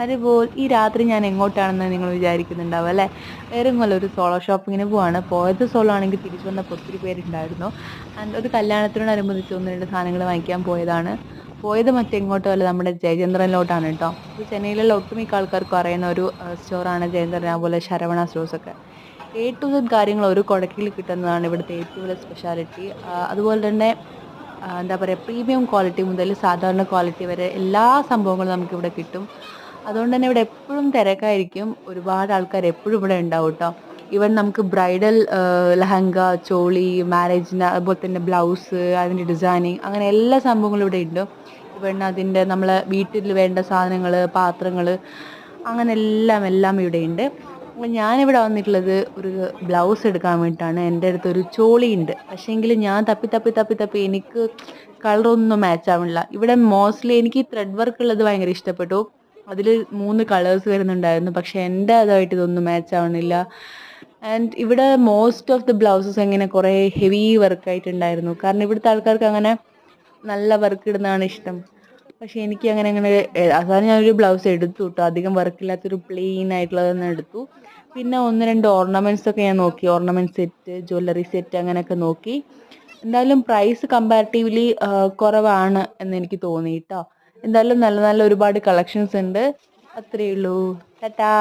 അതുപോലെ ഈ രാത്രി ഞാൻ എങ്ങോട്ടാണെന്ന് നിങ്ങൾ വിചാരിക്കുന്നുണ്ടാവും അല്ലേ? വേറെ ഒന്നുമല്ല, ഒരു സോളോ ഷോപ്പിങ്ങിന് പോവാണ്. പോയത് സോളോ ആണെങ്കിൽ തിരിച്ചു വന്നപ്പോൾ ഒത്തിരി പേരുണ്ടായിരുന്നു. ആൻഡ് ഒരു കല്യാണത്തിനോടനുബന്ധിച്ച് ഒന്ന് രണ്ട് സാധനങ്ങൾ വാങ്ങിക്കാൻ പോയതാണ്. പോയത് മറ്റെങ്ങോട്ടോ അല്ല, നമ്മുടെ ജയചന്ദ്രനിലോട്ടാണ് കേട്ടോ. ഇത് ചെന്നൈയിലുള്ള ഒട്ടുമിക്ക ആൾക്കാർക്കും അറിയുന്ന ഒരു സ്റ്റോറാണ് ജയചന്ദ്രൻ, അതുപോലെ ശരവണ സ്റ്റോഴ്സ് ഒക്കെ. എ ടു സെഡ് കാര്യങ്ങൾ ഒരു കുടക്കീഴിൽ കിട്ടുന്നതാണ് ഇവിടുത്തെ ഏറ്റവും വലിയ സ്പെഷ്യാലിറ്റി. അതുപോലെ തന്നെ എന്താ പറയുക, പ്രീമിയം ക്വാളിറ്റി മുതൽ സാധാരണ ക്വാളിറ്റി വരെ എല്ലാ സംഭവങ്ങളും നമുക്കിവിടെ കിട്ടും. അതുകൊണ്ട് തന്നെ ഇവിടെ എപ്പോഴും തിരക്കായിരിക്കും. ഒരുപാട് ആൾക്കാർ എപ്പോഴും ഇവിടെ ഉണ്ടാവും കേട്ടോ. ഈവൻ നമുക്ക് ബ്രൈഡൽ ലഹങ്ക, ചോളി, മാരേജിന് അതുപോലെ തന്നെ ബ്ലൗസ്, അതിൻ്റെ ഡിസൈനിങ്, അങ്ങനെ എല്ലാ സംഭവങ്ങളും ഇവിടെ ഉണ്ട്. ഇവൺ അതിൻ്റെ നമ്മളെ വീട്ടിൽ വേണ്ട സാധനങ്ങൾ, പാത്രങ്ങൾ, അങ്ങനെ എല്ലാം ഇവിടെ ഉണ്ട്. അപ്പോൾ ഞാനിവിടെ വന്നിട്ടുള്ളത് ഒരു ബ്ലൗസ് എടുക്കാൻ വേണ്ടിയിട്ടാണ്. എൻ്റെ അടുത്തൊരു ചോളി ഉണ്ട്, പക്ഷേങ്കിൽ ഞാൻ തപ്പി തപ്പി തപ്പി തപ്പി എനിക്ക് കളറൊന്നും മാച്ച് ആവണില്ല. ഇവിടെ മോസ്റ്റ്ലി എനിക്ക് ത്രെഡ് വർക്ക് ഉള്ളത് ഭയങ്കര ഇഷ്ടപ്പെട്ടു. അതിൽ 3 കളേഴ്സ് വരുന്നുണ്ടായിരുന്നു, പക്ഷെ എൻ്റെ അതായിട്ട് ഇതൊന്നും മാച്ച് ആവണില്ല. ആൻഡ് ഇവിടെ മോസ്റ്റ് ഓഫ് ദി ബ്ലൗസസ് എങ്ങനെ കുറേ ഹെവി വർക്കായിട്ടുണ്ടായിരുന്നു. കാരണം ഇവിടുത്തെ ആൾക്കാർക്ക് അങ്ങനെ നല്ല വർക്ക് ഇടുന്നതാണ് ഇഷ്ടം. പക്ഷെ എനിക്ക് അങ്ങനെ അതാണ് ഞാനൊരു ബ്ലൗസ് എടുത്തു കേട്ടോ. അധികം വർക്കില്ലാത്തൊരു പ്ലെയിൻ ആയിട്ടുള്ളത് തന്നെ എടുത്തു. പിന്നെ ഒന്ന് രണ്ട് ഓർണമെൻറ്റ്സ് ഒക്കെ ഞാൻ നോക്കി, ഓർണമെൻറ്റ് സെറ്റ്, ജ്വല്ലറി സെറ്റ്, അങ്ങനെയൊക്കെ നോക്കി. എന്തായാലും പ്രൈസ് കമ്പാരിറ്റീവ്ലി കുറവാണ് എന്ന് എനിക്ക് തോന്നി കേട്ടോ. എന്തായാലും നല്ല നല്ല ഒരുപാട് കളക്ഷൻസ് ഉണ്ട്. അത്രയേ ഉള്ളൂ. ടാറ്റാ.